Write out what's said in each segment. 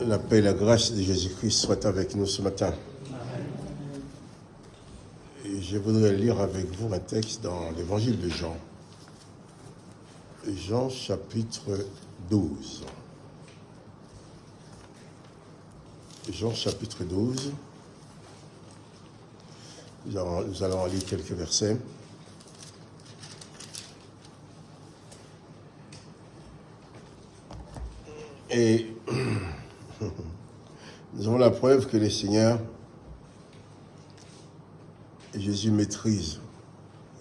La paix et la grâce de Jésus-Christ soient avec nous ce matin. Et je voudrais lire avec vous un texte dans l'évangile de Jean. Jean chapitre 12. Jean chapitre 12. Nous allons en lire quelques versets. Et nous avons la preuve que le Seigneur, Jésus maîtrise,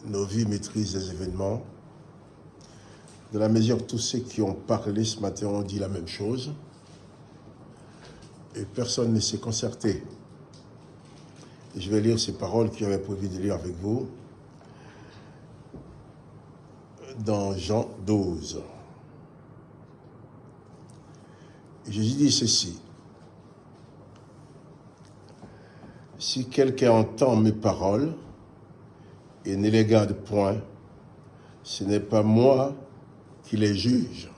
nos vies maîtrisent les événements. Dans la mesure où tous ceux qui ont parlé ce matin ont dit la même chose, et personne ne s'est concerté. Et je vais lire ces paroles que j'avais prévu de lire avec vous dans Jean 12. Jésus dit ceci: si quelqu'un entend mes paroles et ne les garde point, ce n'est pas moi qui les juge.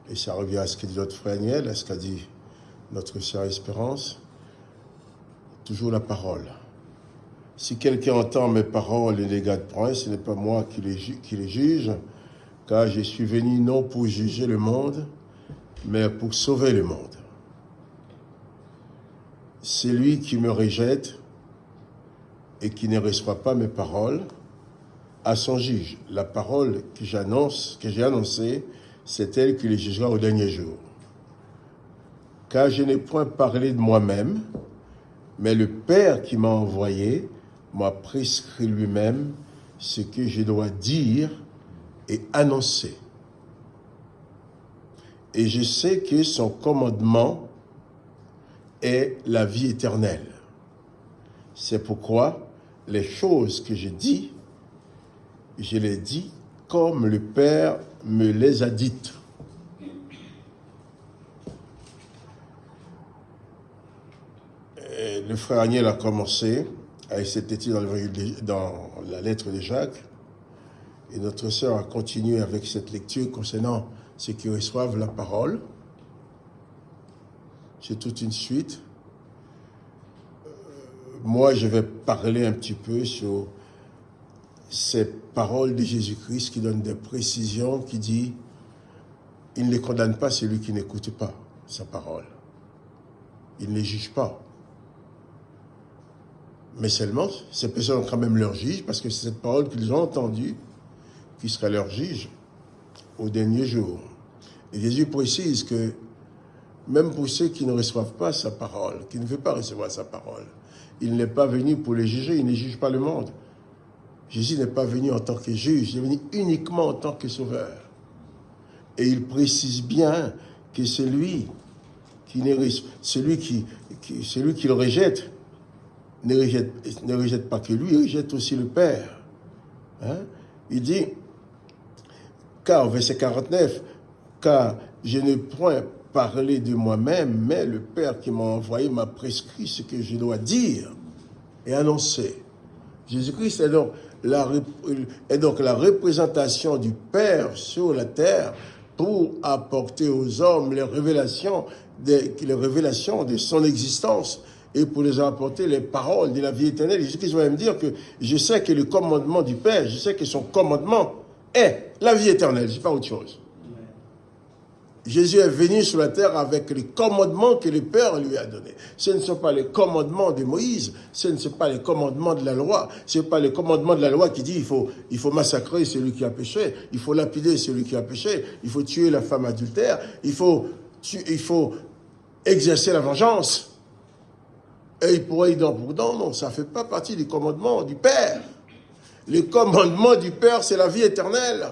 Et ça revient à ce qu'a dit notre frère Niel, à ce qu'a dit notre sœur Espérance. Toujours la parole. Si quelqu'un entend mes paroles et ne les garde point, ce n'est pas moi qui les juge, car je suis venu non pour juger le monde, mais pour sauver le monde. Celui qui me rejette et qui ne reçoit pas mes paroles a son juge. La parole que j'ai annoncée, c'est elle qui les jugera au dernier jour. Car je n'ai point parlé de moi-même, mais le Père qui m'a envoyé m'a prescrit lui-même ce que je dois dire et annoncer. Et je sais que son commandement est la vie éternelle. C'est pourquoi les choses que je dis, je les dis comme le Père me les a dites. Et le frère Agnel a commencé avec cette étude dans la lettre de Jacques, et notre sœur a continué avec cette lecture concernant ceux qui reçoivent la parole. C'est toute une suite. Moi, je vais parler un petit peu sur ces paroles de Jésus-Christ qui donnent des précisions, qui dit « Il ne condamne pas celui qui n'écoute pas sa parole. Il ne les juge pas. » Mais seulement, ces personnes ont quand même leur juge, parce que c'est cette parole qu'ils ont entendue qui sera leur juge au dernier jour. Et Jésus précise que même pour ceux qui ne reçoivent pas sa parole, qui ne veulent pas recevoir sa parole, il n'est pas venu pour les juger, il ne juge pas le monde. Jésus n'est pas venu en tant que juge, il est venu uniquement en tant que sauveur. Et il précise bien que celui qui le rejette, ne rejette pas que lui, il rejette aussi le Père. Il dit, car, verset 49, car je n'ai point parlé de moi-même, mais le Père qui m'a envoyé m'a prescrit ce que je dois dire et annoncer. Jésus-Christ est donc la représentation du Père sur la terre pour apporter aux hommes les révélations de son existence et pour les apporter les paroles de la vie éternelle. Jésus-Christ va me dire que je sais que le commandement du Père, je sais que son commandement est la vie éternelle, je ne dis pas autre chose. Jésus est venu sur la terre avec les commandements que le Père lui a donnés. Ce ne sont pas les commandements de Moïse, ce ne sont pas les commandements de la loi, ce n'est pas les commandements de la loi qui dit il faut massacrer celui qui a péché, il faut lapider celui qui a péché, il faut tuer la femme adultère, il faut exercer la vengeance. Et il pourrait dire non, ça ne fait pas partie des commandements du Père. Les commandements du Père, c'est la vie éternelle.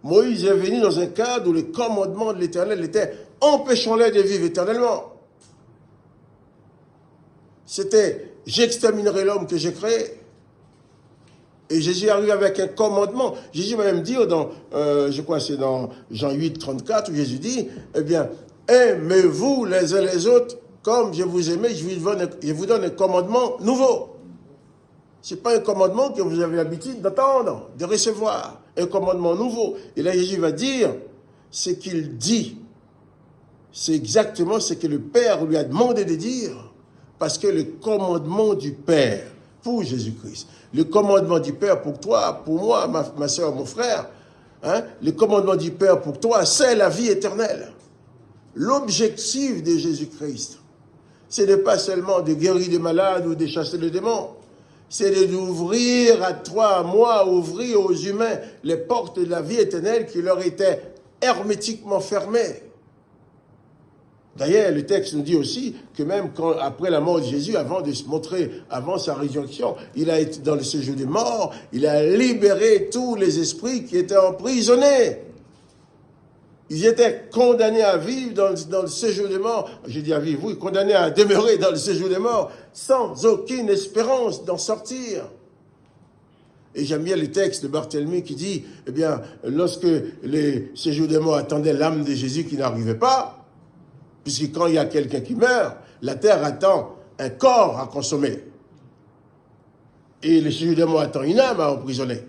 Moïse est venu dans un cadre où les commandements de l'Éternel étaient « empêchons-les de vivre éternellement ». C'était « j'exterminerai l'homme que j'ai créé ». Et Jésus arrive avec un commandement. Jésus va même dire je crois que c'est dans Jean 8, 34, où Jésus dit « Eh bien, aimez-vous les uns les autres comme je vous aimais, je vous donne un commandement nouveau ». Ce n'est pas un commandement que vous avez l'habitude d'attendre, de recevoir. Un commandement nouveau. Et là, Jésus va dire ce qu'il dit. c'est exactement ce que le Père lui a demandé de dire, parce que le commandement du Père pour Jésus-Christ, le commandement du Père pour toi, pour moi, ma soeur, mon frère, hein, le commandement du Père pour toi, c'est la vie éternelle. L'objectif de Jésus-Christ, ce n'est pas seulement de guérir des malades ou de chasser les démons, c'est d'ouvrir à toi, à moi, ouvrir aux humains les portes de la vie éternelle qui leur étaient hermétiquement fermées. D'ailleurs, le texte nous dit aussi que même après la mort de Jésus, avant de se montrer, avant sa résurrection, il a été dans le séjour des morts, il a libéré tous les esprits qui étaient emprisonnés. Ils étaient condamnés à vivre dans le séjour des morts. J'ai dit à vivre, oui, condamnés à demeurer dans le séjour des morts, sans aucune espérance d'en sortir. Et j'aime bien le texte de Barthélemy qui dit, eh bien, lorsque les séjours des morts attendaient l'âme de Jésus qui n'arrivait pas, puisque quand il y a quelqu'un qui meurt, la terre attend un corps à consommer. Et le séjour des morts attend une âme à emprisonner.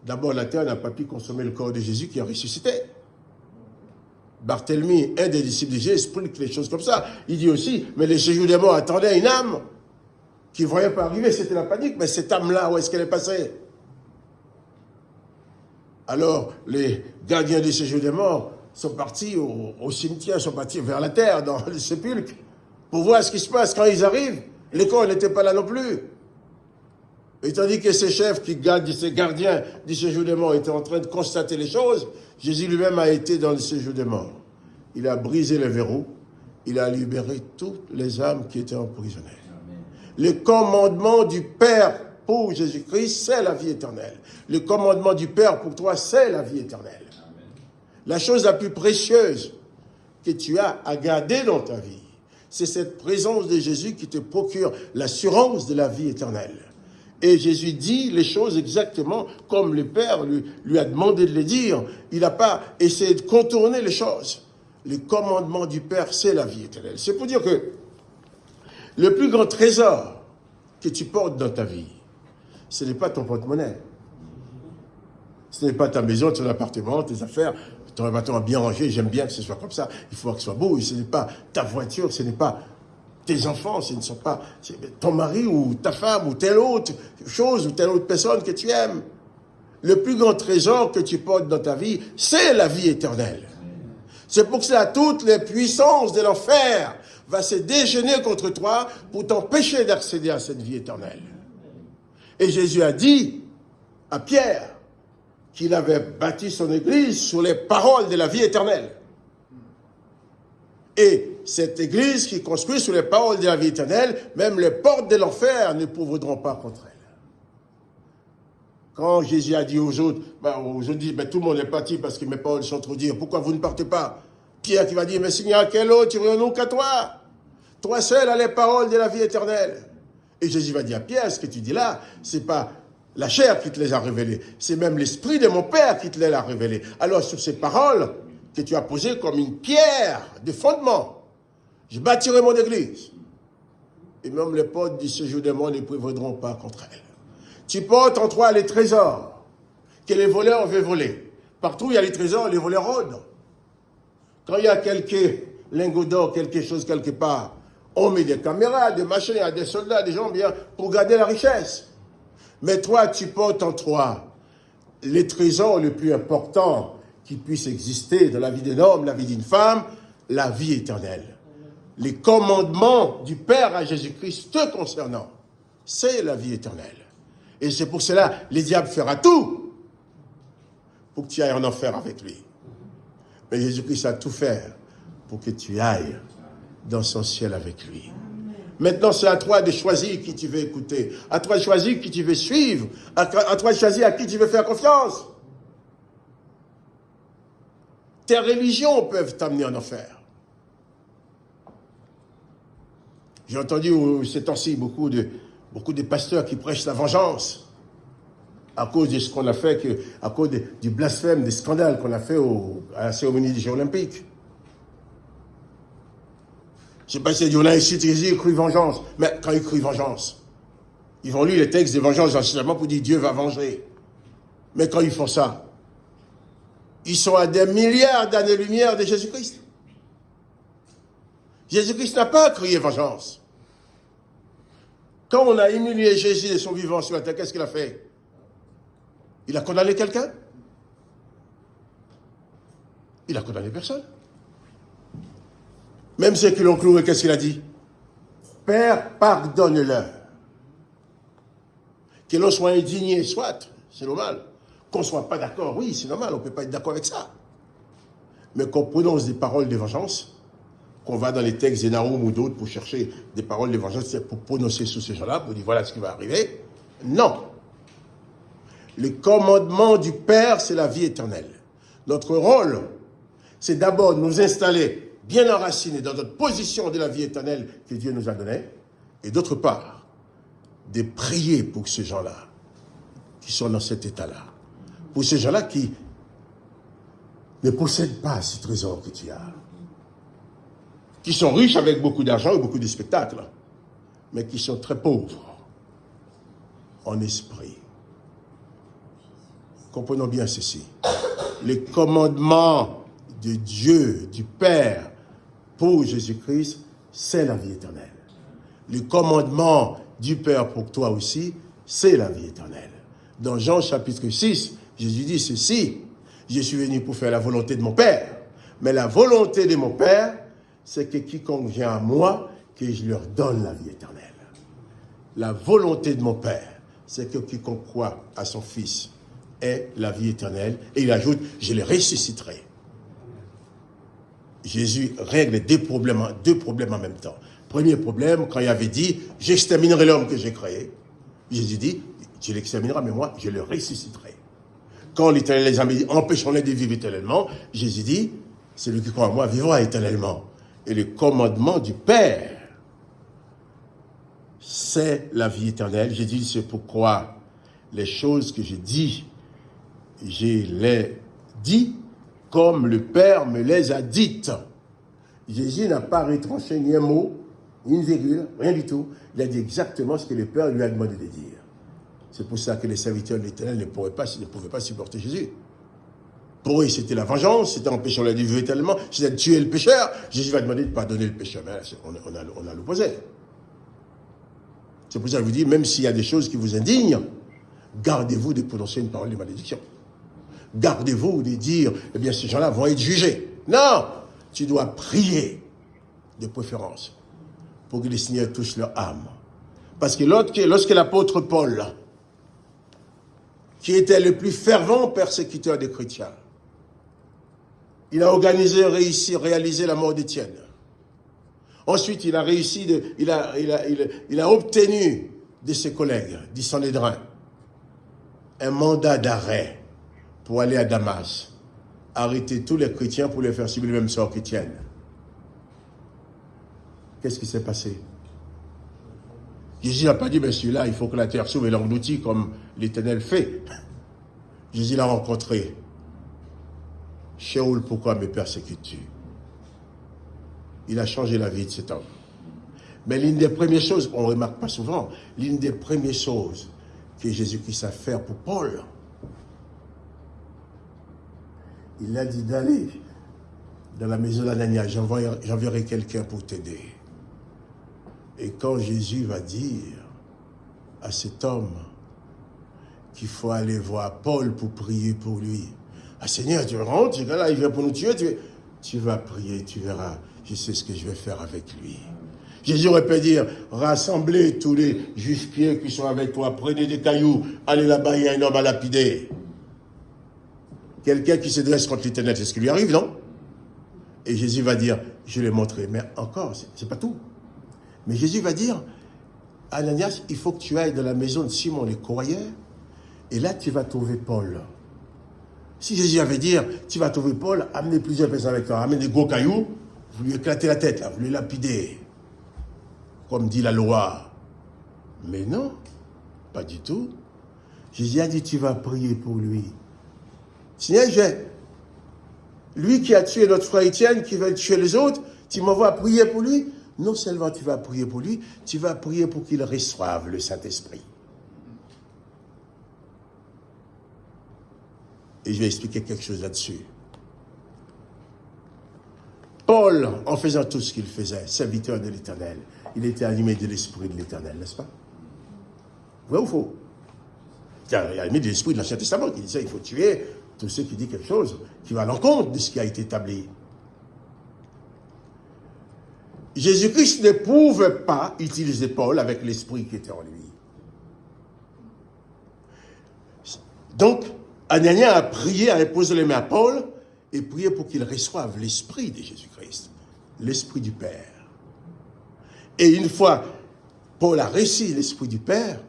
D'abord, la terre n'a pas pu consommer le corps de Jésus qui a ressuscité. Barthélemy, un des disciples de Jésus, explique les choses comme ça. Il dit aussi, mais les séjours des morts attendaient une âme qui ne voyait pas arriver, c'était la panique. Mais cette âme-là, où est-ce qu'elle est passée? Alors, les gardiens du séjour des morts sont partis au cimetière, sont partis vers la terre, dans le sépulcre, pour voir ce qui se passe. Quand ils arrivent, les corps n'étaient pas là non plus. Et tandis que ces chefs qui gardent, ces gardiens du séjour des morts étaient en train de constater les choses, Jésus lui-même a été dans le séjour des morts. Il a brisé les verrous, il a libéré toutes les âmes qui étaient emprisonnées. Le commandement du Père pour Jésus-Christ, c'est la vie éternelle. Le commandement du Père pour toi, c'est la vie éternelle. La chose la plus précieuse que tu as à garder dans ta vie, c'est cette présence de Jésus qui te procure l'assurance de la vie éternelle. Et Jésus dit les choses exactement comme le Père lui a demandé de les dire. Il n'a pas essayé de contourner les choses. Le commandement du Père, c'est la vie éternelle. C'est pour dire que le plus grand trésor que tu portes dans ta vie, ce n'est pas ton porte-monnaie. Ce n'est pas ta maison, ton appartement, tes affaires. Ton appartement bien rangé, j'aime bien que ce soit comme ça. Il faut que ce soit beau. Ce n'est pas ta voiture, ce n'est pas tes enfants, ce ne sont pas ton mari ou ta femme ou telle autre chose ou telle autre personne que tu aimes. Le plus grand trésor que tu portes dans ta vie, c'est la vie éternelle. C'est pour cela toutes les puissances de l'enfer vont se déchaîner contre toi pour t'empêcher d'accéder à cette vie éternelle. Et Jésus a dit à Pierre qu'il avait bâti son église sur les paroles de la vie éternelle. Et cette église qui construit sur les paroles de la vie éternelle, même les portes de l'enfer ne pourront pas contre elle. Quand Jésus a dit aux autres, tout le monde est parti parce que mes paroles sont trop dures, pourquoi vous ne partez pas? Pierre qui va dire, mais Seigneur, quel autre irions-nous qu'à toi? Toi seul as les paroles de la vie éternelle. Et Jésus va dire à Pierre, ce que tu dis là, c'est pas la chair qui te les a révélées, c'est même l'esprit de mon Père qui te les a révélées. Alors sur ces paroles que tu as posées comme une pierre de fondement, je bâtirai mon église. Et même les portes du séjour des morts ne prévaudront pas contre elle. Tu portes en toi les trésors que les voleurs veulent voler. Partout où il y a les trésors, les voleurs rôdent. Quand il y a quelques lingots d'or, quelque chose quelque part, on met des caméras, des machins, il y a des soldats, des gens bien pour garder la richesse. Mais toi, tu portes en toi les trésors les plus importants qui puissent exister dans la vie d'un homme, la vie d'une femme, la vie éternelle. Les commandements du Père à Jésus-Christ te concernant, c'est la vie éternelle. Et c'est pour cela, le diable fera tout pour que tu ailles en enfer avec lui. Mais Jésus-Christ a tout fait pour que tu ailles dans son ciel avec lui. Maintenant, c'est à toi de choisir qui tu veux écouter, à toi de choisir qui tu veux suivre, à toi de choisir à qui tu veux faire confiance. Tes religions peuvent t'amener en enfer. J'ai entendu ces temps-ci beaucoup de pasteurs qui prêchent la vengeance à cause de ce qu'on a fait, à cause du blasphème, des scandales qu'on a fait à la cérémonie des Jeux Olympiques. Je ne sais pas si il y en a ici qui crient vengeance, mais quand ils crient vengeance, ils vont lire les textes de vengeance justement pour dire Dieu va venger. Mais quand ils font ça, Ils sont à des milliards d'années-lumière de Jésus-Christ. Jésus-Christ n'a pas crié vengeance. Quand on a humilié Jésus de son vivant sur la terre, qu'est-ce qu'il a fait? Il a condamné quelqu'un? Il a condamné personne. Même ceux qui l'ont cloué, qu'est-ce qu'il a dit? Père, pardonne-leur. Que l'on soit indigné, soit, c'est normal. Qu'on ne soit pas d'accord, oui, c'est normal, on ne peut pas être d'accord avec ça. Mais qu'on prononce des paroles de vengeance, qu'on va dans les textes de Nahum ou d'autres pour chercher des paroles de vengeance, c'est pour prononcer sur ces gens-là, pour dire voilà ce qui va arriver. Non. Le commandement du Père, c'est la vie éternelle. Notre rôle, c'est d'abord de nous installer bien enracinés dans notre position de la vie éternelle que Dieu nous a donnée, et d'autre part, de prier pour ces gens-là, qui sont dans cet état-là, pour ces gens-là qui ne possèdent pas ce trésor que tu as, qui sont riches avec beaucoup d'argent et beaucoup de spectacles, mais qui sont très pauvres en esprit. Comprenons bien ceci. Les commandements de Dieu, du Père, pour Jésus-Christ, c'est la vie éternelle. Le commandement du Père pour toi aussi, c'est la vie éternelle. Dans Jean chapitre 6, Jésus dit ceci: je suis venu pour faire la volonté de mon Père, mais la volonté de mon Père, c'est que quiconque vient à moi, que je leur donne la vie éternelle. La volonté de mon Père, c'est que quiconque croit à son Fils ait la vie éternelle. Et il ajoute, je les ressusciterai. Jésus règle deux problèmes en même temps. Premier problème, quand il avait dit, j'exterminerai l'homme que j'ai créé. Jésus dit, tu l'extermineras, mais moi, je le ressusciterai. Quand l'Éternel les a dit, empêchons-les de vivre éternellement, Jésus dit, celui qui croit en moi vivra éternellement. Et le commandement du Père, c'est la vie éternelle. Jésus dit, c'est pourquoi les choses que je dis, je les dis comme le Père me les a dites. Jésus n'a pas retranché ni un mot, ni une virgule, rien du tout. Il a dit exactement ce que le Père lui a demandé de dire. C'est pour ça que les serviteurs de l'Éternel ne pouvaient pas supporter Jésus. Pour eux, c'était la vengeance, c'était empêcher la vie de vivre éternellement, c'était de tuer le pécheur. Jésus va demander de pardonner le pécheur. Mais là, on a l'opposé. C'est pour ça que je vous dis, même s'il y a des choses qui vous indignent, gardez-vous de prononcer une parole de malédiction. Gardez-vous de dire, eh bien, ces gens-là vont être jugés. Non! Tu dois prier, de préférence, pour que les Seigneurs touchent leur âme. Parce que lorsque l'apôtre Paul, qui était le plus fervent persécuteur des chrétiens, il a réalisé la mort d'Étienne. Ensuite, il a obtenu de ses collègues, du Sanhédrin, un mandat d'arrêt pour aller à Damas, arrêter tous les chrétiens pour les faire subir le même sort qu'Étienne. Qu'est-ce qui s'est passé? Jésus n'a pas dit, mais celui-là, il faut que la terre s'ouvre et l'engloutit comme l'Éternel fait. Jésus l'a rencontré. Shaoul, pourquoi me persécutes-tu? Il a changé la vie de cet homme. Mais l'une des premières choses, on ne remarque pas souvent, l'une des premières choses que Jésus-Christ a fait pour Paul, il a dit d'aller dans la maison d'Ananias, j'enverrai quelqu'un pour t'aider. Et quand Jésus va dire à cet homme qu'il faut aller voir Paul pour prier pour lui, ah Seigneur, tu rentres, ce gars-là, il vient pour nous tuer, tu vas prier, tu verras, je sais ce que je vais faire avec lui. Jésus aurait pu dire, rassemblez tous les juifs pieds qui sont avec toi, prenez des cailloux, allez là-bas, il y a un homme à lapider. Quelqu'un qui se dresse contre l'Éternel, c'est ce qui lui arrive, non? Et Jésus va dire, je l'ai montré. Mais encore, c'est pas tout. Mais Jésus va dire, Ananias, il faut que tu ailles dans la maison de Simon le Corailleur, et là tu vas trouver Paul. Si Jésus avait dit, tu vas trouver Paul, amenez plusieurs personnes avec toi, amenez des gros cailloux, vous lui éclatez la tête, là, vous lui lapidez, comme dit la loi. Mais non, pas du tout. Jésus a dit, tu vas prier pour lui. Seigneur, lui qui a tué notre frère Étienne, qui veut tuer les autres, tu m'envoies prier pour lui. Non seulement tu vas prier pour lui, tu vas prier pour qu'il reçoive le Saint-Esprit. Et je vais expliquer quelque chose là-dessus. Paul, en faisant tout ce qu'il faisait, serviteur de l'Éternel, il était animé de l'Esprit de l'Éternel, n'est-ce pas? Vrai ou faux? Il y a animé de l'Esprit de l'Ancien Testament qui disait qu'il faut tuer tous ceux qui disent quelque chose qui va à l'encontre de ce qui a été établi. Jésus-Christ ne pouvait pas utiliser Paul avec l'Esprit qui était en lui. Donc, Anania a prié, a imposé les mains à Paul et prié pour qu'il reçoive l'Esprit de Jésus-Christ, l'Esprit du Père. Et une fois Paul a reçu l'Esprit du Père,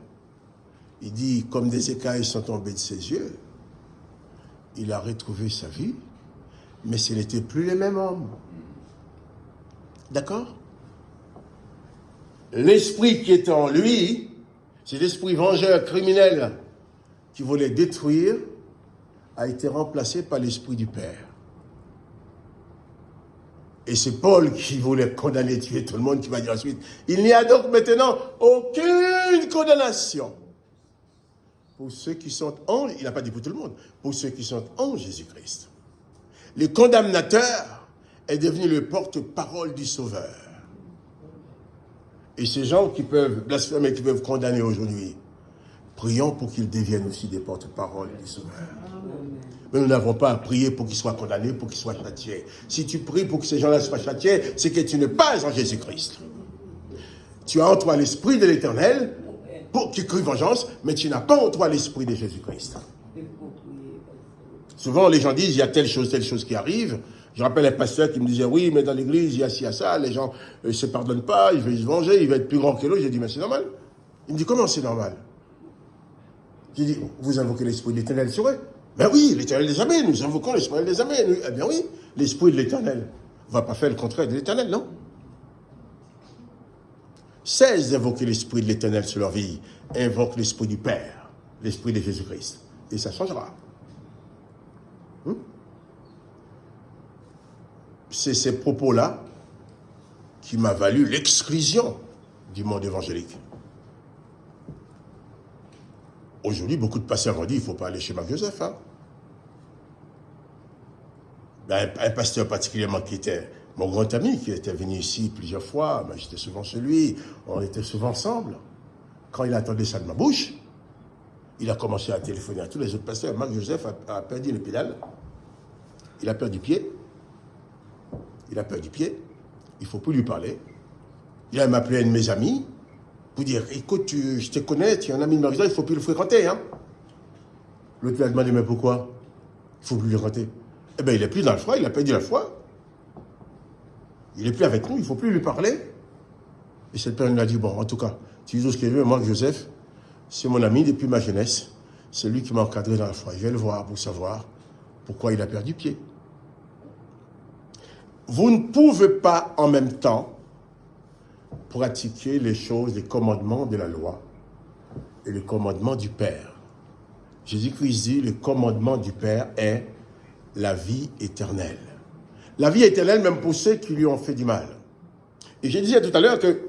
il dit, comme des écailles sont tombées de ses yeux, il a retrouvé sa vie, mais ce n'était plus le même homme. D'accord? L'esprit qui était en lui, c'est l'esprit vengeur, criminel, qui voulait détruire, a été remplacé par l'Esprit du Père. Et c'est Paul qui voulait condamner, tuer tout le monde, qui va dire ensuite, il n'y a donc maintenant aucune condamnation pour ceux qui sont en, il n'a pas dit pour tout le monde, pour ceux qui sont en Jésus-Christ. Le condamnateur est devenu le porte-parole du Sauveur. Et ces gens qui peuvent blasphémer, qui peuvent condamner aujourd'hui, prions pour qu'ils deviennent aussi des porte-paroles du Sauveur. Mais nous n'avons pas à prier pour qu'ils soient condamnés, pour qu'ils soient châtiés. Si tu pries pour que ces gens-là soient châtiés, c'est que tu n'es pas en Jésus-Christ. Tu as en toi l'Esprit de l'Éternel, qui crie vengeance, mais tu n'as pas en toi l'Esprit de Jésus-Christ. Souvent, les gens disent, il y a telle chose qui arrive. Je rappelle un pasteur qui me disait, oui, mais dans l'église, il y a ci, il y a ça, les gens ne se pardonnent pas, ils veulent se venger, il va être plus grand que l'autre. J'ai dit, mais c'est normal. Il me dit, comment c'est normal? J'ai dit, vous invoquez l'Esprit de l'Éternel sur eux? Ben oui, l'Éternel les amène, nous invoquons l'Esprit des amène. Eh bien oui, l'Esprit de l'Éternel ne va pas faire le contraire de l'Éternel, non? Cesse d'invoquer l'Esprit de l'Éternel sur leur vie. Invoque l'Esprit du Père, l'Esprit de Jésus-Christ. Et ça changera. C'est ces propos-là qui m'a valu l'exclusion du monde évangélique. Aujourd'hui, beaucoup de pasteurs ont dit, il ne faut pas aller chez Marc Joseph. Hein? Ben, un pasteur particulièrement qui était mon grand ami, qui était venu ici plusieurs fois, ben, j'étais souvent chez lui, on était souvent ensemble. Quand il attendait ça de ma bouche, il a commencé à téléphoner à tous les autres pasteurs. Marc Joseph a perdu le pédale, il a perdu pied, il a perdu pied, il ne faut plus lui parler. Il a m'appelé un de mes amis pour dire, écoute, je te connais, tu es un ami de Marc Joseph, il ne faut plus le fréquenter. Hein? L'autre lui a demandé, mais pourquoi? Il ne faut plus le fréquenter. Eh bien, il n'est plus dans la foi, il a perdu la foi. Il n'est plus avec nous, il ne faut plus lui parler. Et cette personne lui a dit, bon, en tout cas, tu dis ce qu'il veut, Marc Joseph, c'est mon ami depuis ma jeunesse. C'est lui qui m'a encadré dans la foi. Je vais le voir pour savoir pourquoi il a perdu pied. Vous ne pouvez pas en même temps pratiquer les choses, les commandements de la loi et le commandement du Père. Jésus-Christ dit, le commandement du Père est la vie éternelle. La vie éternelle, même pour ceux qui lui ont fait du mal. Et je disais tout à l'heure que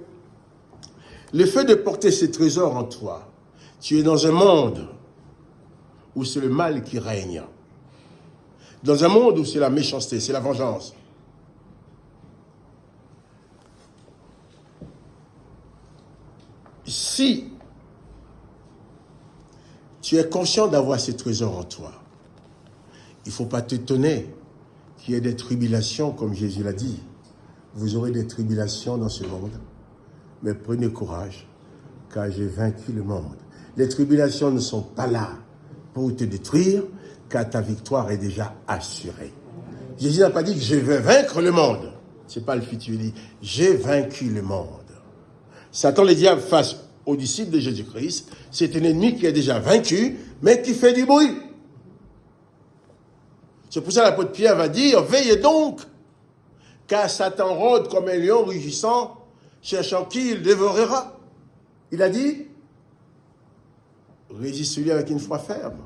le fait de porter ces trésors en toi, tu es dans un monde où c'est le mal qui règne. Dans un monde où c'est la méchanceté, c'est la vengeance. Si tu es conscient d'avoir ces trésors en toi, il ne faut pas t'étonner qu'il y ait des tribulations, comme Jésus l'a dit. Vous aurez des tribulations dans ce monde, mais prenez courage, car j'ai vaincu le monde. Les tribulations ne sont pas là pour te détruire, car ta victoire est déjà assurée. Jésus n'a pas dit que je vais vaincre le monde. Ce n'est pas le futur, il dit, j'ai vaincu le monde. Satan, le diable, face aux disciples de Jésus-Christ, c'est un ennemi qui est déjà vaincu, mais qui fait du bruit. C'est pour ça que l'apôtre Pierre va dire, veillez donc, car Satan rôde comme un lion rugissant, cherchant qui il dévorera. Il a dit, résiste-lui avec une foi ferme.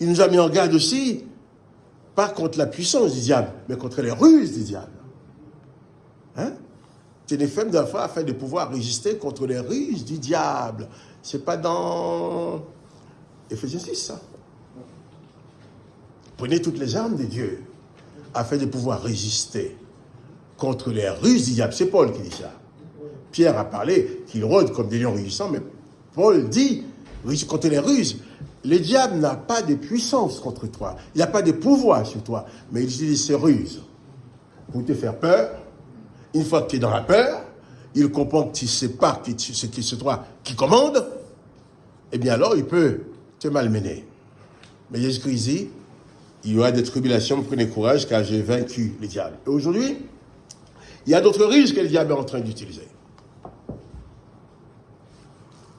Il nous a mis en garde aussi, pas contre la puissance du diable, mais contre les ruses du diable. Hein? C'est des femmes de la foi afin de pouvoir résister contre les ruses du diable. C'est pas dans Éphésiens 6, ça. Prenez toutes les armes de Dieu afin de pouvoir résister contre les ruses du diable. C'est Paul qui dit ça. Pierre a parlé qu'il rôde comme des lions rugissants, mais Paul dit contre les ruses. Le diable n'a pas de puissance contre toi. Il n'a pas de pouvoir sur toi. Mais il utilise ses ruses pour te faire peur. Une fois que tu es dans la peur, il comprend que tu ne sais pas que c'est toi qui commande. Eh bien alors, il peut te malmener. Mais Jésus-Christ dit, il y aura des tribulations, prenez courage, car j'ai vaincu le diable. Et aujourd'hui, il y a d'autres ruses que le diable est en train d'utiliser.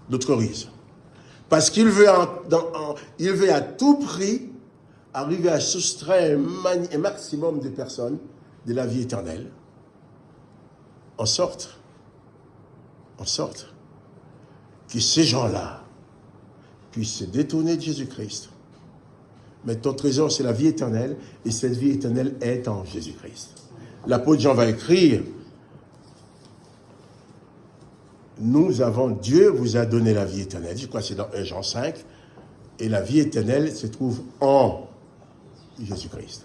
D'autres ruses. Parce qu'il veut, il veut à tout prix arriver à soustraire un maximum de personnes de la vie éternelle. En sorte que ces gens-là puissent se détourner de Jésus-Christ. Mais ton trésor, c'est la vie éternelle, et cette vie éternelle est en Jésus-Christ. L'apôtre Jean va écrire, Dieu vous a donné la vie éternelle. Je crois que c'est dans 1 Jean 5. Et la vie éternelle se trouve en Jésus-Christ.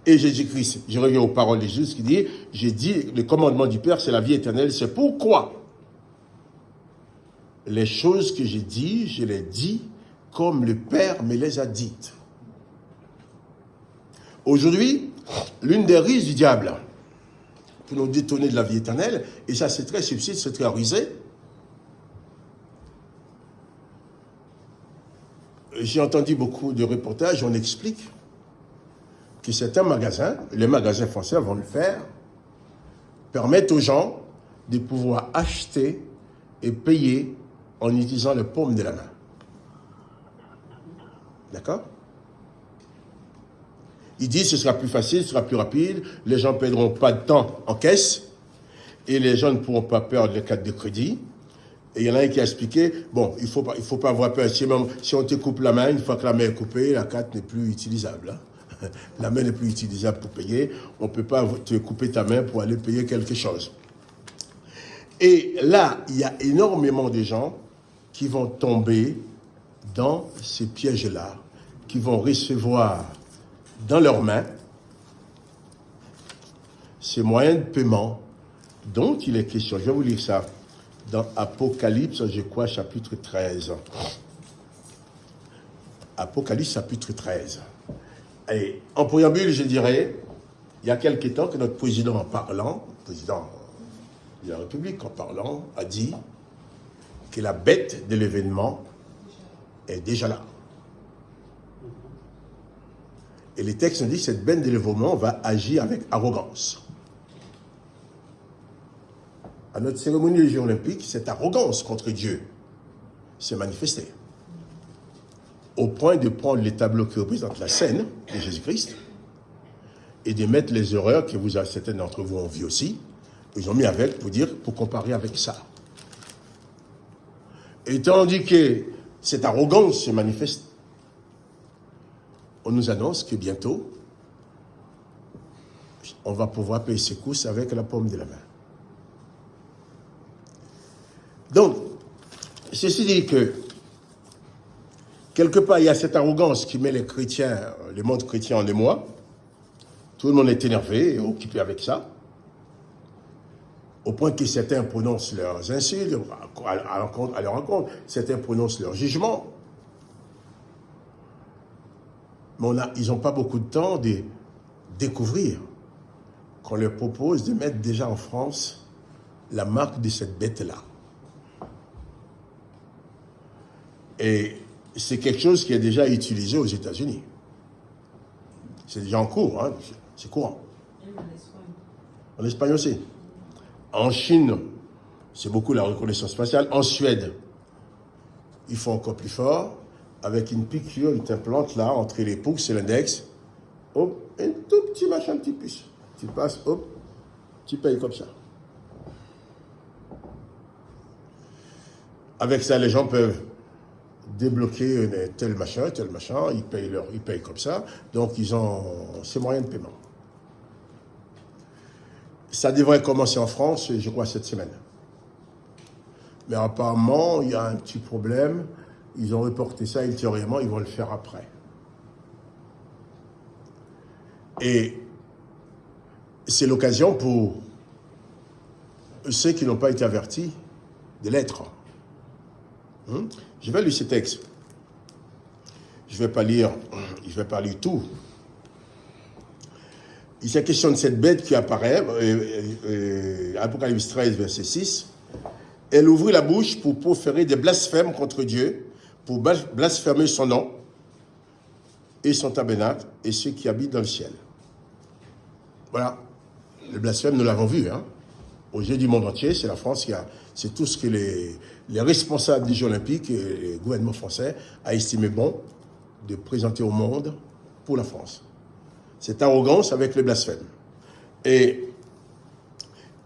Et Jésus-Christ, je reviens aux paroles de Jésus qui dit, j'ai dit, le commandement du Père, c'est la vie éternelle. C'est pourquoi les choses que j'ai dites, je les dis comme le Père me les a dites. Aujourd'hui, l'une des ruses du diable pour nous détourner de la vie éternelle, et ça c'est très subtil, c'est très rusé. J'ai entendu beaucoup de reportages, on explique que certains magasins, les magasins français vont le faire, permettent aux gens de pouvoir acheter et payer en utilisant le paume de la main. D'accord? Ils disent que ce sera plus facile, ce sera plus rapide, les gens ne perdront pas de temps en caisse, et les gens ne pourront pas perdre les cartes de crédit. Et il y en a un qui a expliqué, bon, il faut pas avoir peur, si on te coupe la main, une fois que la main est coupée, la carte n'est plus utilisable. Hein. La main n'est plus utilisable pour payer, on ne peut pas te couper ta main pour aller payer quelque chose. Et là, il y a énormément de gens qui vont tomber dans ces pièges-là, qui vont recevoir dans leurs mains ces moyens de paiement dont il est question. Je vais vous lire ça dans Apocalypse, je crois, chapitre 13. Apocalypse, chapitre 13. Et en préambule, je dirais, il y a quelque temps que notre président en parlant, président de la République en parlant, a dit que la bête de l'événement est déjà là. Et les textes nous disent que cette bête de l'événement va agir avec arrogance. À notre cérémonie des Jeux olympiques, cette arrogance contre Dieu s'est manifestée. Au point de prendre les tableaux qui représentent la scène de Jésus-Christ et de mettre les horreurs que certains d'entre vous ont vues aussi, ils ont mis avec pour comparer avec ça. Et tandis que cette arrogance se manifeste, on nous annonce que bientôt, on va pouvoir payer ses courses avec la paume de la main. Donc, ceci dit que, quelque part, il y a cette arrogance qui met les chrétiens, le monde chrétien en émoi. Tout le monde est énervé et occupé avec ça. Au point que certains prononcent leurs insultes à leur encontre. Certains prononcent leur jugement. Mais ils n'ont pas beaucoup de temps de découvrir qu'on leur propose de mettre déjà en France la marque de cette bête-là. Et c'est quelque chose qui est déjà utilisé aux États-Unis. C'est déjà en cours, hein, c'est courant. En Espagne aussi. En Chine, c'est beaucoup la reconnaissance faciale. En Suède, ils font encore plus fort. Avec une piqûre, ils t'implantent là, entre les pouces et l'index. Hop, un tout petit machin, petit puce. Tu passes, hop, tu payes comme ça. Avec ça, les gens peuvent débloquer tel machin, ils payent comme ça. Donc, ils ont ces moyens de paiement. Ça devrait commencer en France, je crois, cette semaine. Mais apparemment, il y a un petit problème. Ils ont reporté ça ultérieurement, ils vont le faire après. Et c'est l'occasion pour ceux qui n'ont pas été avertis de l'être. Je vais lire ce texte. Je ne vais pas lire tout. Il est question de cette bête qui apparaît, Apocalypse 13, verset 6. Elle ouvrit la bouche pour proférer des blasphèmes contre Dieu, pour blasphémer son nom et son tabernacle et ceux qui habitent dans le ciel. Voilà. Le blasphème, nous l'avons vu. Aux yeux du monde entier, c'est la France c'est tout ce que les responsables des Jeux Olympiques et le gouvernement français a estimé bon de présenter au monde pour la France. Cette arrogance avec le blasphème. Et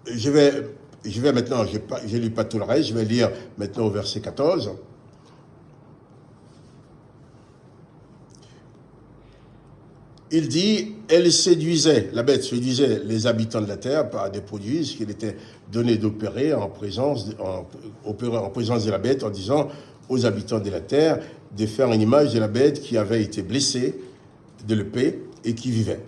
je vais maintenant, je ne lis pas tout le reste, je vais lire maintenant au verset 14. Il dit, elle séduisait, la bête séduisait les habitants de la terre par des produits qu'il était donné d'opérer en présence de la bête, en disant aux habitants de la terre de faire une image de la bête qui avait été blessée de l'épée et qui vivait.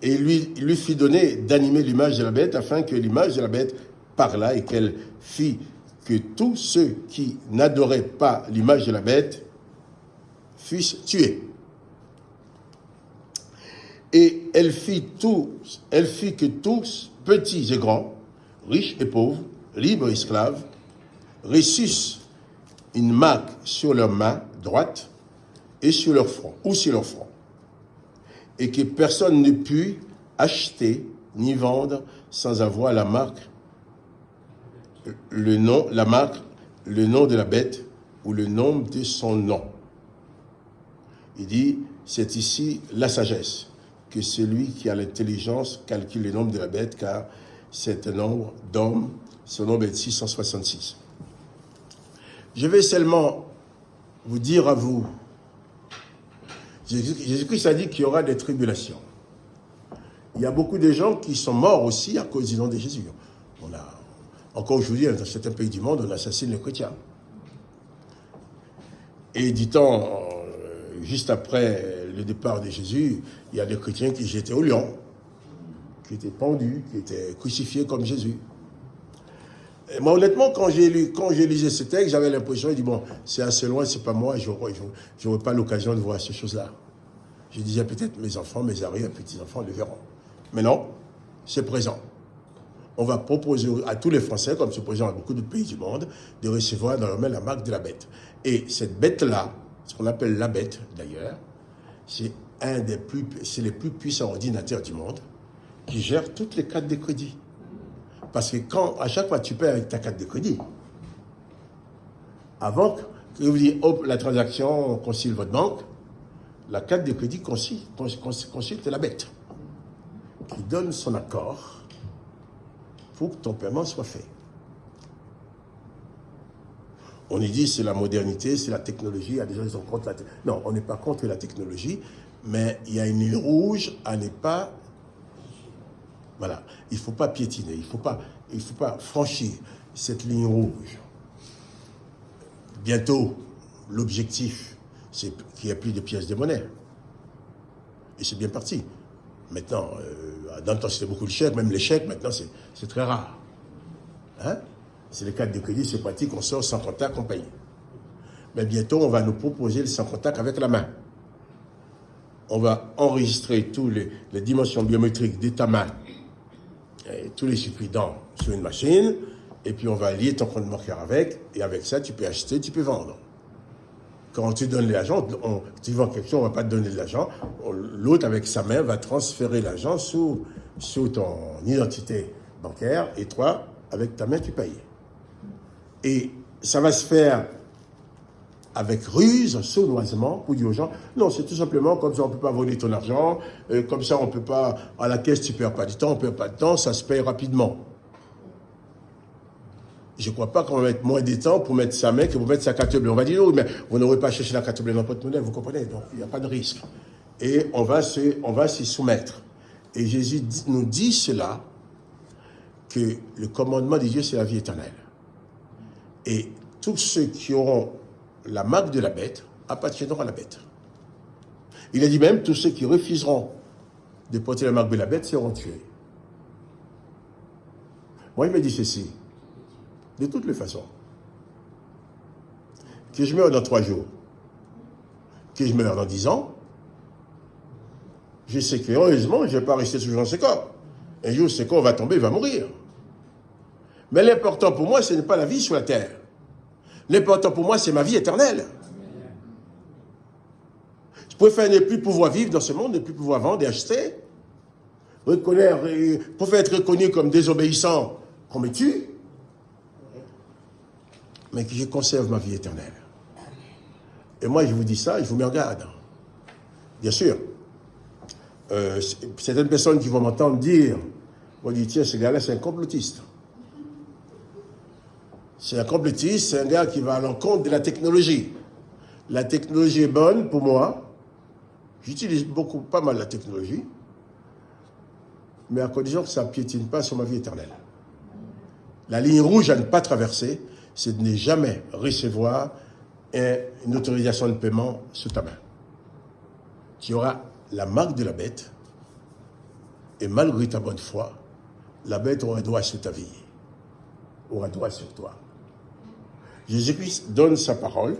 Et il lui fit donner d'animer l'image de la bête afin que l'image de la bête parlât et qu'elle fit que tous ceux qui n'adoraient pas l'image de la bête fussent tués. Et elle fit que tous, petits et grands, riches et pauvres, libres et esclaves, reçussent une marque sur leur main droite et sur leur front, et que personne ne put acheter ni vendre sans avoir la marque, le nom de la bête ou le nom de son nom. Il dit, c'est ici la sagesse, que celui qui a l'intelligence calcule le nombre de la bête, car c'est un nombre d'hommes, son nombre est 666. Je vais seulement vous dire à vous, Jésus-Christ a dit qu'il y aura des tribulations. Il y a beaucoup de gens qui sont morts aussi à cause du nom de Jésus. Encore aujourd'hui, dans certains pays du monde, on assassine les chrétiens. Et dit-on, juste après le départ de Jésus, il y a des chrétiens qui étaient au lion, qui étaient pendus, qui étaient crucifiés comme Jésus. Et moi, honnêtement, quand j'ai lisé ce texte, j'avais l'impression, je dis, bon, c'est assez loin, c'est pas moi, j'aurais pas l'occasion de voir ces choses-là. Je disais, peut-être mes enfants, mes arrière-petits-enfants le verront. Mais non, c'est présent. On va proposer à tous les Français, comme c'est présent dans beaucoup de pays du monde, de recevoir dans leur main la marque de la bête. Et cette bête-là, ce qu'on appelle la bête, d'ailleurs, c'est les plus puissants ordinateurs du monde qui gèrent toutes les cartes de crédit. Parce que à chaque fois que tu paies avec ta carte de crédit, avant que vous dites, hop, la transaction consulte votre banque, la carte de crédit consulte la bête, qui donne son accord pour que ton paiement soit fait. On y dit c'est la modernité, c'est la technologie, il y a des gens qui sont contre la technologie. Non, on n'est pas contre la technologie, mais il y a une ligne rouge à ne pas... Voilà, il ne faut pas piétiner, il ne faut pas franchir cette ligne rouge. Bientôt, l'objectif, c'est qu'il n'y ait plus de pièces de monnaie. Et c'est bien parti. Maintenant, dans le temps, c'était beaucoup de chèques, même les chèques, maintenant, c'est très rare. C'est les cartes de crédit, c'est pratique, on sort sans contact, on paye. Mais bientôt, on va nous proposer le sans contact avec la main. On va enregistrer toutes les dimensions biométriques de ta main, et tous les circuits sur une machine, et puis on va lier ton compte bancaire avec, et avec ça, tu peux acheter, tu peux vendre. Quand tu donnes l'argent, tu vends quelque chose, on ne va pas te donner de l'argent. L'autre, avec sa main, va transférer l'argent sous ton identité bancaire, et toi, avec ta main, tu payes. Et ça va se faire avec ruse, sournoisement, pour dire aux gens, non, c'est tout simplement comme ça, on ne peut pas voler ton argent, comme ça, on ne peut pas, à la caisse, tu ne perds pas du temps, on ne perd pas de temps, ça se paye rapidement. Je ne crois pas qu'on va mettre moins de temps pour mettre sa main que pour mettre sa carte bleue. On va dire, oui, mais vous n'aurez pas cherché la carte bleue dans votre monnaie, vous comprenez, donc il n'y a pas de risque. Et on va s'y soumettre. Et Jésus nous dit cela, que le commandement de Dieu, c'est la vie éternelle. Et tous ceux qui auront la marque de la bête appartiendront à la bête. Il a dit même, tous ceux qui refuseront de porter la marque de la bête seront tués. Moi, il me dit ceci, de toutes les façons, que je meurs dans 3 jours, que je meurs dans 10 ans, je sais que, heureusement, je ne vais pas rester toujours dans ce corps. Un jour, ce corps va tomber, il va mourir. Mais l'important pour moi, ce n'est pas la vie sur la terre. L'important pour moi, c'est ma vie éternelle. Je préfère ne plus pouvoir vivre dans ce monde, ne plus pouvoir vendre et acheter. Préfère être reconnu comme désobéissant, qu'on me tue, mais que je conserve ma vie éternelle. Et moi, je vous dis ça, je vous mets en garde. Bien sûr, certaines personnes qui vont m'entendre dire, vont dire, tiens, ce gars-là, c'est un complotiste. C'est un complotiste, c'est un gars qui va à l'encontre de la technologie. La technologie est bonne pour moi. J'utilise pas mal la technologie, mais à condition que ça ne piétine pas sur ma vie éternelle. La ligne rouge à ne pas traverser, c'est de ne jamais recevoir une autorisation de paiement sous ta main. Tu auras la marque de la bête, et malgré ta bonne foi, la bête aura droit sur ta vie, aura droit sur toi. Jésus-Christ donne sa parole.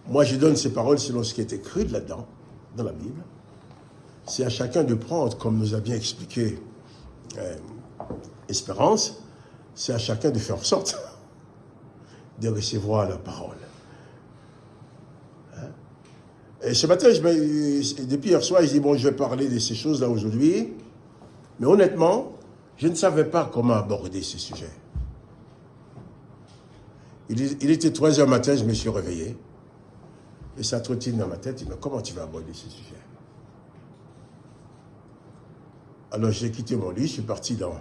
Moi, je donne ces paroles selon ce qui est écrit là-dedans, dans la Bible. C'est à chacun de prendre, comme nous a bien expliqué Espérance, c'est à chacun de faire en sorte de recevoir la parole. Hein? Et ce matin, depuis hier soir, je dis, bon, je vais parler de ces choses-là aujourd'hui, mais honnêtement, je ne savais pas comment aborder ce sujet. Il était 3 heures matin, je me suis réveillé, et ça trottine dans ma tête, il me dit, comment tu vas aborder ce sujet? Alors j'ai quitté mon lit, je suis parti dans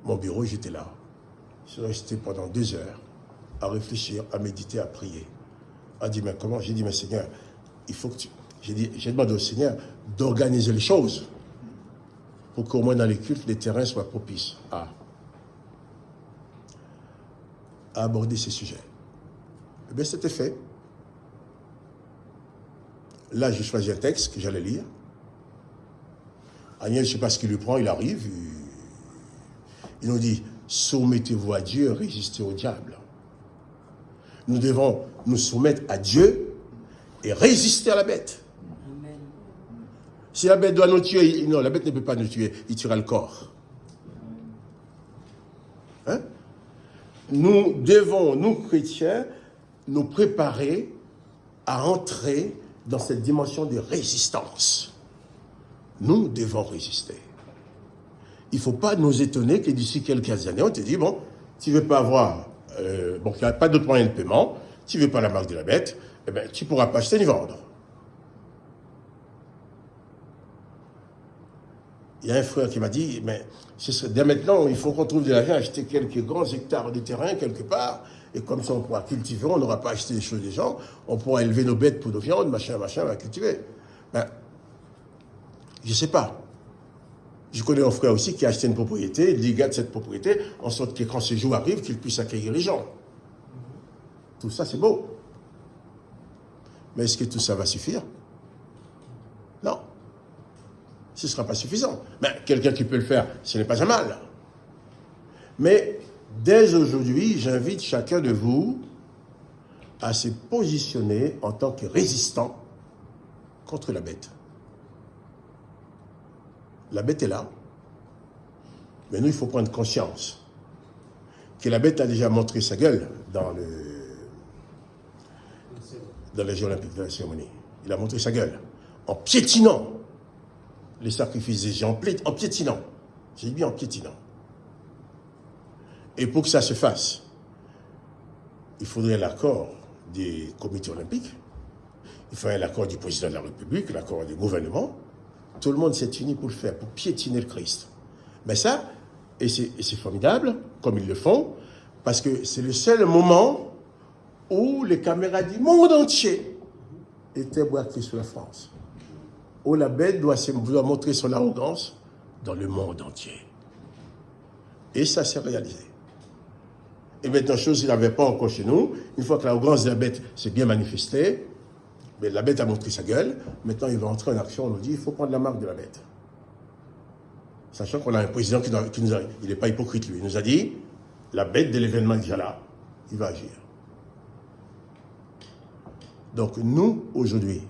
mon bureau, j'étais là. Je suis resté pendant 2 heures à réfléchir, à méditer, à prier. À dire, mais comment? J'ai dit, mais Seigneur, il faut que tu... J'ai demandé au Seigneur d'organiser les choses pour qu'au moins dans les cultes, les terrains soient propices à aborder ces sujets. Eh bien, c'était fait. Là, j'ai choisi un texte que j'allais lire. Agnès, je ne sais pas ce qu'il lui prend, il arrive, il nous dit, soumettez-vous à Dieu, résistez au diable. Nous devons nous soumettre à Dieu et résister à la bête. Amen. Si la bête doit nous tuer, non, la bête ne peut pas nous tuer, il tuera le corps. Hein? Nous devons, nous chrétiens, nous préparer à entrer dans cette dimension de résistance. Nous devons résister. Il ne faut pas nous étonner que d'ici quelques années, on te dit, bon, tu ne veux pas avoir, il n'y a pas d'autre moyen de paiement, tu ne veux pas la marque de la bête, eh bien, tu ne pourras pas acheter ni vendre. Il y a un frère qui m'a dit, mais dès maintenant, il faut qu'on trouve de l'argent, acheter quelques grands hectares de terrain quelque part, et comme ça on pourra cultiver, on n'aura pas acheté des choses des gens, on pourra élever nos bêtes pour nos viandes, machin, on va cultiver. Ben, je ne sais pas. Je connais un frère aussi qui a acheté une propriété, il garde cette propriété, en sorte que quand ce jour arrive, qu'il puisse accueillir les gens. Tout ça, c'est beau. Mais est-ce que tout ça va suffire? Non. Ce ne sera pas suffisant. Mais quelqu'un qui peut le faire, ce n'est pas un mal. Mais dès aujourd'hui, j'invite chacun de vous à se positionner en tant que résistant contre la bête. La bête est là, mais nous, il faut prendre conscience que la bête a déjà montré sa gueule dans les Jeux olympiques de la cérémonie. Il a montré sa gueule en piétinant les sacrifices des gens, en piétinant. J'ai dit bien en piétinant. Et pour que ça se fasse, il faudrait l'accord des comités olympiques, il faudrait l'accord du président de la République, l'accord du gouvernement. Tout le monde s'est uni pour le faire, pour piétiner le Christ. Mais ça, et c'est formidable, comme ils le font, parce que c'est le seul moment où les caméras du monde entier étaient braquées sur la France. Où la bête doit montrer son arrogance dans le monde entier. Et ça s'est réalisé. Et maintenant, chose qu'il n'avait pas encore chez nous, une fois que l'arrogance de la bête s'est bien manifestée, Mais la bête a montré sa gueule. Maintenant, il va entrer en action. On nous dit, il faut prendre la marque de la bête. Sachant qu'on a un président qui nous a... Il n'est pas hypocrite, lui. Il nous a dit, la bête de l'événement est déjà là. Il va agir. Donc, nous, aujourd'hui,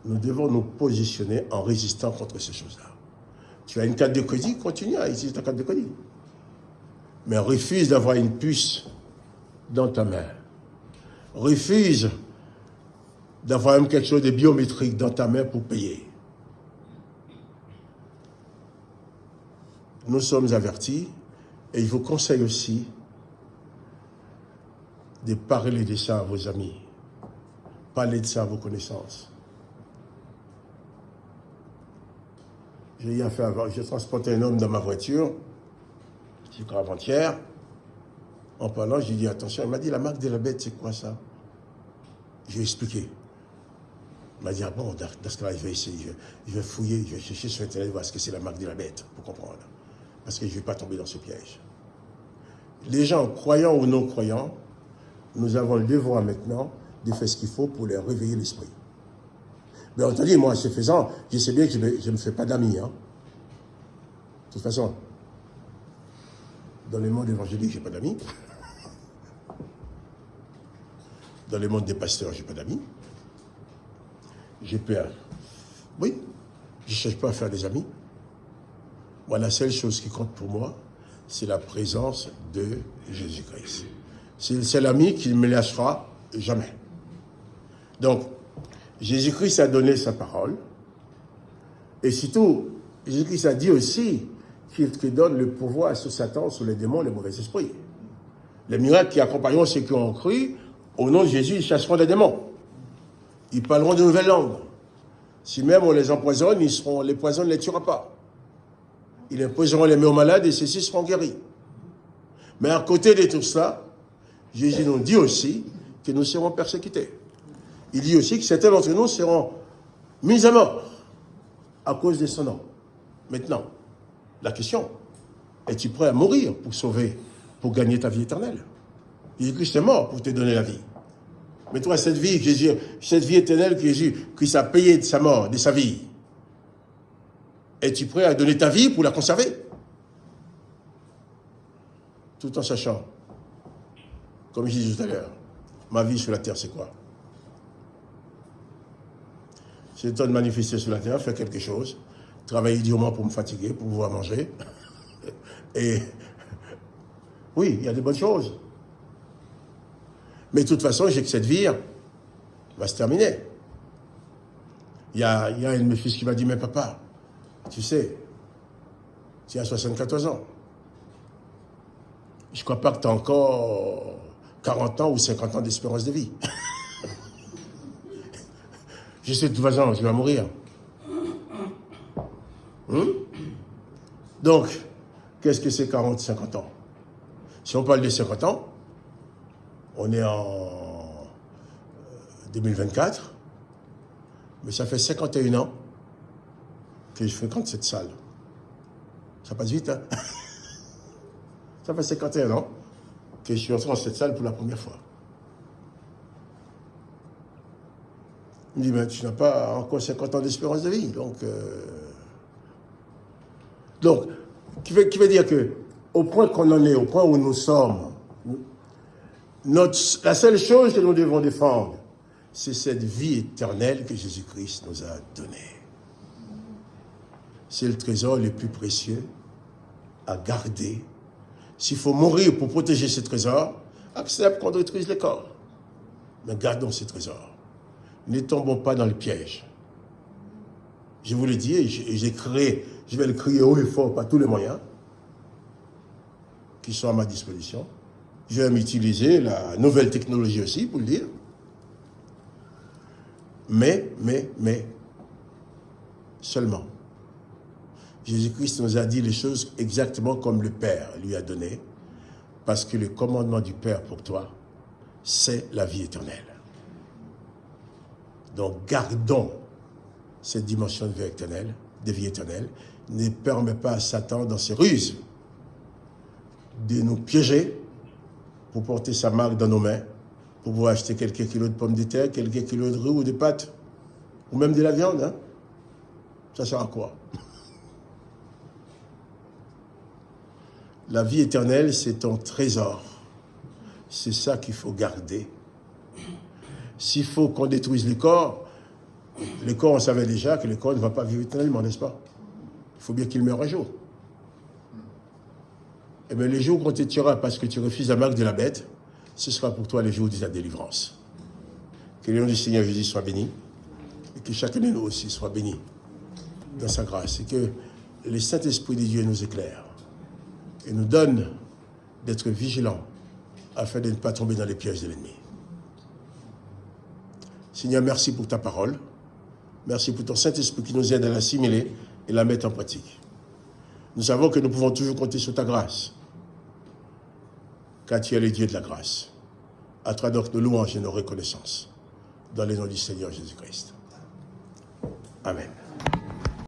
nous devons nous positionner en résistant contre ces choses-là. Tu as une carte de crédit, continue à utiliser ta carte de crédit. Mais refuse d'avoir une puce dans ta main. Refuse d'avoir même quelque chose de biométrique dans ta main pour payer. Nous sommes avertis et je vous conseille aussi de parler de ça à vos amis. Parler de ça à vos connaissances. J'ai transporté un homme dans ma voiture, je crois avant-hier. En parlant, j'ai dit attention, il m'a dit la marque de la bête, c'est quoi ça? J'ai expliqué. Il m'a dit ah bon, dans ce cas-là, je vais essayer, je vais fouiller, je vais chercher sur Internet, voir ce que c'est la marque de la bête, pour comprendre. Parce que je ne vais pas tomber dans ce piège. Les gens, croyants ou non croyants, nous avons le devoir maintenant de faire ce qu'il faut pour leur réveiller l'esprit. Bien entendu, moi, ce faisant, je sais bien que je ne me fais pas d'amis. Hein. De toute façon, dans le monde évangélique, je n'ai pas d'amis. Dans le monde des pasteurs, je n'ai pas d'amis. J'ai peur. Oui, je ne cherche pas à faire des amis. Moi, la seule chose qui compte pour moi, c'est la présence de Jésus-Christ. C'est le seul ami qui ne me lâchera jamais. Donc, Jésus-Christ a donné sa parole. Et surtout, Jésus-Christ a dit aussi qu'il donne le pouvoir sur Satan, sur les démons, les mauvais esprits. Les miracles qui accompagneront ceux qui ont cru, au nom de Jésus, ils chasseront des démons. Ils parleront de nouvelles langues. Si même on les empoisonne, les poisons ne les tuera pas. Ils imposeront les mains aux malades et ceux-ci seront guéris. Mais à côté de tout ça, Jésus nous dit aussi que nous serons persécutés. Il dit aussi que certains d'entre nous seront mis à mort à cause de son nom. Maintenant, la question, es-tu prêt à mourir pour sauver, pour gagner ta vie éternelle? Jésus-Christ est mort pour te donner la vie. Mais toi, cette vie éternelle que Jésus-Christ a payée de sa mort, de sa vie, es-tu prêt à donner ta vie pour la conserver? Tout en sachant, comme je disais tout à l'heure, ma vie sur la terre, c'est quoi? C'est le temps de manifester sur la terre, faire quelque chose, travailler durement pour me fatiguer, pour pouvoir manger. Et oui, il y a des bonnes choses. Mais de toute façon, j'ai que cette vie va se terminer. Il y a un de mes fils qui m'a dit, mais papa, tu sais, tu as 74 ans. Je ne crois pas que tu as encore 40 ans ou 50 ans d'espérance de vie. Je sais de toute façon, je vais mourir. Donc, qu'est-ce que c'est 40, 50 ans? Si on parle de 50 ans, on est en 2024, mais ça fait 51 ans que je fréquente cette salle. Ça passe vite, hein? Ça fait 51 ans que je suis entré dans cette salle pour la première fois. Il me dit, mais tu n'as pas encore 50 ans d'espérance de vie. Donc, qui veut dire que, au point qu'on en est, au point où nous sommes, la seule chose que nous devons défendre, c'est cette vie éternelle que Jésus-Christ nous a donnée. C'est le trésor le plus précieux à garder. S'il faut mourir pour protéger ce trésor, accepte qu'on détruise les corps. Mais gardons ce trésor. Ne tombons pas dans le piège. Je vous le dis, et je vais le crier haut et fort par tous les moyens qui sont à ma disposition. Je vais m'utiliser la nouvelle technologie aussi pour le dire. Mais, seulement, Jésus-Christ nous a dit les choses exactement comme le Père lui a donné, parce que le commandement du Père pour toi, c'est la vie éternelle. Donc, gardons cette dimension de vie éternelle. Ne permet pas à Satan, dans ses ruses, de nous piéger pour porter sa marque dans nos mains pour pouvoir acheter quelques kilos de pommes de terre, quelques kilos de riz ou de pâtes, ou même de la viande. Hein? Ça sert à quoi? La vie éternelle, c'est ton trésor. C'est ça qu'il faut garder. S'il faut qu'on détruise le corps, on savait déjà que le corps ne va pas vivre éternellement, n'est-ce pas? Il faut bien qu'il meure un jour. Eh bien, le jour qu'on te tuera parce que tu refuses la marque de la bête, ce sera pour toi le jour de ta délivrance. Que le nom du Seigneur Jésus soit béni et que chacun de nous aussi soit béni dans sa grâce et que le Saint-Esprit de Dieu nous éclaire et nous donne d'être vigilants afin de ne pas tomber dans les pièges de l'ennemi. Seigneur, merci pour ta parole. Merci pour ton Saint-Esprit qui nous aide à l'assimiler et la mettre en pratique. Nous savons que nous pouvons toujours compter sur ta grâce, car tu es le Dieu de la grâce. À toi donc nos louanges et nos reconnaissances, dans le nom du Seigneur Jésus-Christ. Amen.